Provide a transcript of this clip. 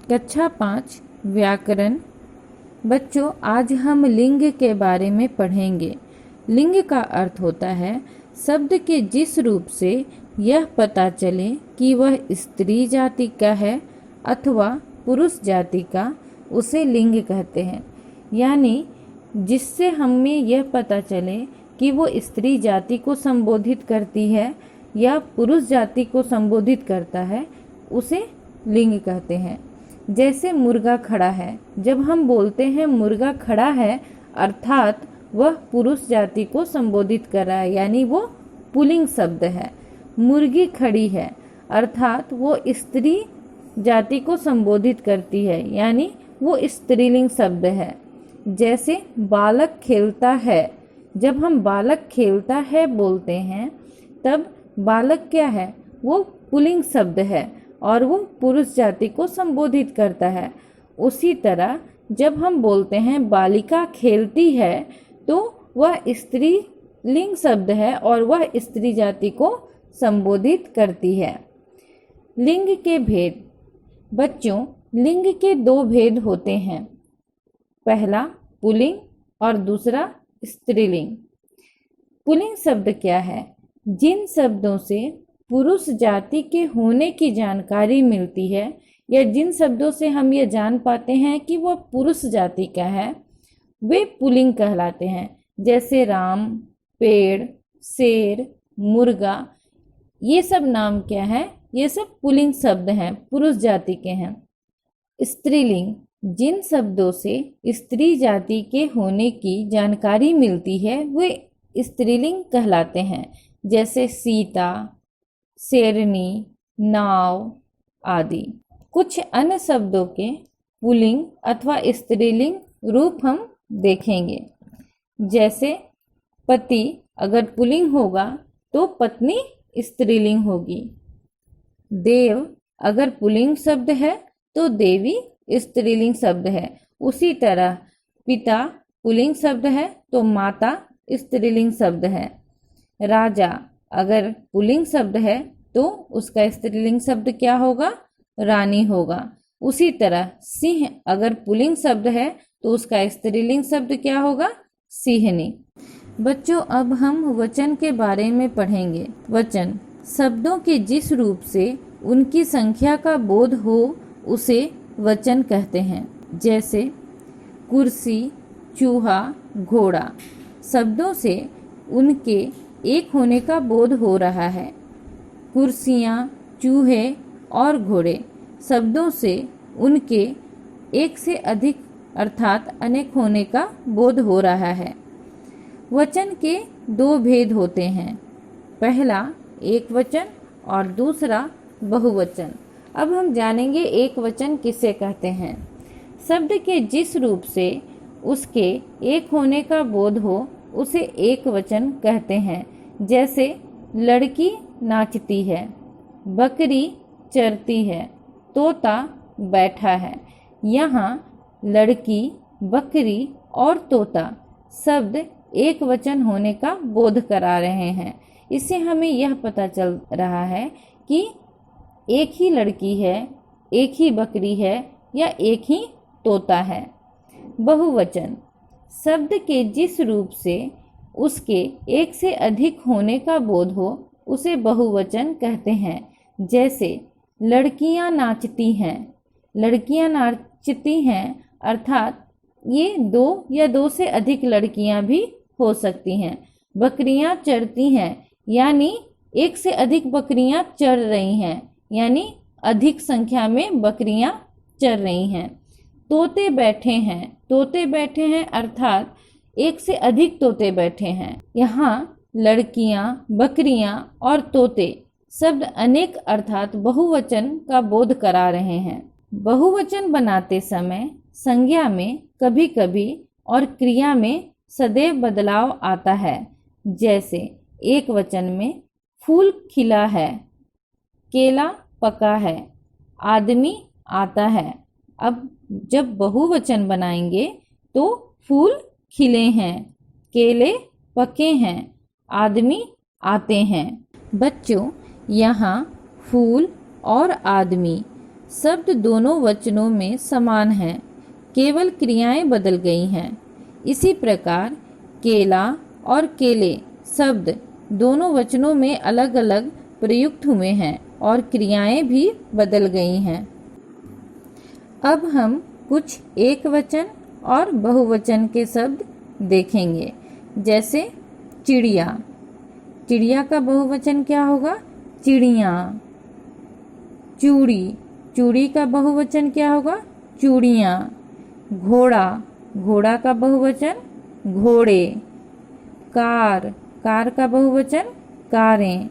कक्षा 5 व्याकरण। बच्चों, आज हम लिंग के बारे में पढ़ेंगे। लिंग का अर्थ होता है शब्द के जिस रूप से यह पता चले कि वह स्त्री जाति का है अथवा पुरुष जाति का, उसे लिंग कहते हैं। यानी जिससे हमें यह पता चले कि वो स्त्री जाति को संबोधित करती है या पुरुष जाति को संबोधित करता है, उसे लिंग कहते हैं। जैसे मुर्गा खड़ा है, जब हम बोलते हैं मुर्गा खड़ा है अर्थात वह पुरुष जाति को संबोधित कर रहा है, यानी वो पुल्लिंग शब्द है। मुर्गी खड़ी है अर्थात वो स्त्री जाति को संबोधित करती है, यानी वो स्त्रीलिंग शब्द है। जैसे बालक खेलता है, जब हम बालक खेलता है बोलते हैं तब बालक क्या है, वो पुल्लिंग शब्द है और वो पुरुष जाति को संबोधित करता है। उसी तरह जब हम बोलते हैं बालिका खेलती है तो वह स्त्रीलिंग शब्द है और वह स्त्री जाति को संबोधित करती है। लिंग के भेद। बच्चों, लिंग के 2 भेद होते हैं, पहला पुल्लिंग और दूसरा स्त्रीलिंग। पुल्लिंग शब्द क्या है? जिन शब्दों से पुरुष जाति के होने की जानकारी मिलती है या जिन शब्दों से हम ये जान पाते हैं कि वह पुरुष जाति का है, वे पुल्लिंग कहलाते हैं। जैसे राम, पेड़, शेर, मुर्गा, ये सब नाम क्या है? ये सब पुल्लिंग शब्द हैं, पुरुष जाति के हैं। स्त्रीलिंग। जिन शब्दों से स्त्री जाति के होने की जानकारी मिलती है वे स्त्रीलिंग कहलाते हैं। जैसे सीता, शेरनी, नाव आदि। कुछ अन्य शब्दों के पुल्लिंग अथवा स्त्रीलिंग रूप हम देखेंगे। जैसे पति अगर पुल्लिंग होगा तो पत्नी स्त्रीलिंग होगी। देव अगर पुल्लिंग शब्द है तो देवी स्त्रीलिंग शब्द है। उसी तरह पिता पुल्लिंग शब्द है तो माता स्त्रीलिंग शब्द है। राजा अगर पुल्लिंग शब्द है तो उसका स्त्रीलिंग शब्द क्या होगा? रानी होगा। उसी तरह सिंह अगर पुल्लिंग शब्द है तो उसका स्त्रीलिंग शब्द क्या होगा? सिंहनी। बच्चों, अब हम वचन के बारे में पढ़ेंगे। वचन शब्दों के जिस रूप से उनकी संख्या का बोध हो उसे वचन कहते हैं। जैसे कुर्सी, चूहा, घोड़ा। शब्दों से उनके एक होने का बोध हो रहा है। कुर्सियाँ, चूहे और घोड़े शब्दों से उनके एक से अधिक अर्थात अनेक होने का बोध हो रहा है। वचन के 2 भेद होते हैं, पहला एक वचन और दूसरा बहुवचन। अब हम जानेंगे एक वचन किसे कहते हैं। शब्द के जिस रूप से उसके एक होने का बोध हो उसे एक वचन कहते हैं। जैसे लड़की नाचती है, बकरी चरती है, तोता बैठा है। यहाँ लड़की, बकरी और तोता शब्द एक वचन होने का बोध करा रहे हैं। इससे हमें यह पता चल रहा है कि एक ही लड़की है, एक ही बकरी है या एक ही तोता है। बहुवचन शब्द के जिस रूप से उसके एक से अधिक होने का बोध हो उसे बहुवचन कहते हैं। जैसे लड़कियां नाचती हैं, लड़कियां नाचती हैं अर्थात ये 2 या 2 से अधिक लड़कियां भी हो सकती हैं। बकरियां चरती हैं यानी एक से अधिक बकरियां चर रही हैं, यानी अधिक संख्या में बकरियां चर रही हैं। तोते बैठे हैं अर्थात एक से अधिक तोते बैठे हैं। यहाँ लड़कियां, बकरियां और तोते शब्द अनेक अर्थात बहुवचन का बोध करा रहे हैं। बहुवचन बनाते समय संज्ञा में कभी कभी और क्रिया में सदैव बदलाव आता है। जैसे एक वचन में फूल खिला है, केला पका है, आदमी आता है। अब जब बहुवचन बनाएंगे तो फूल खिले हैं, केले पके हैं, आदमी आते हैं। बच्चों, यहाँ फूल और आदमी शब्द दोनों वचनों में समान हैं, केवल क्रियाएं बदल गई हैं। इसी प्रकार केला और केले शब्द दोनों वचनों में अलग अलग प्रयुक्त हुए हैं और क्रियाएं भी बदल गई हैं। अब हम कुछ एक वचन और बहुवचन के शब्द देखेंगे, जैसे चिड़िया। चिड़िया का बहुवचन क्या होगा? चिड़िया। चूड़ी, चूड़ी का बहुवचन क्या होगा? चूड़ियाँ। घोड़ा, घोड़ा का बहुवचन घोड़े। कार, कार का बहुवचन कारें।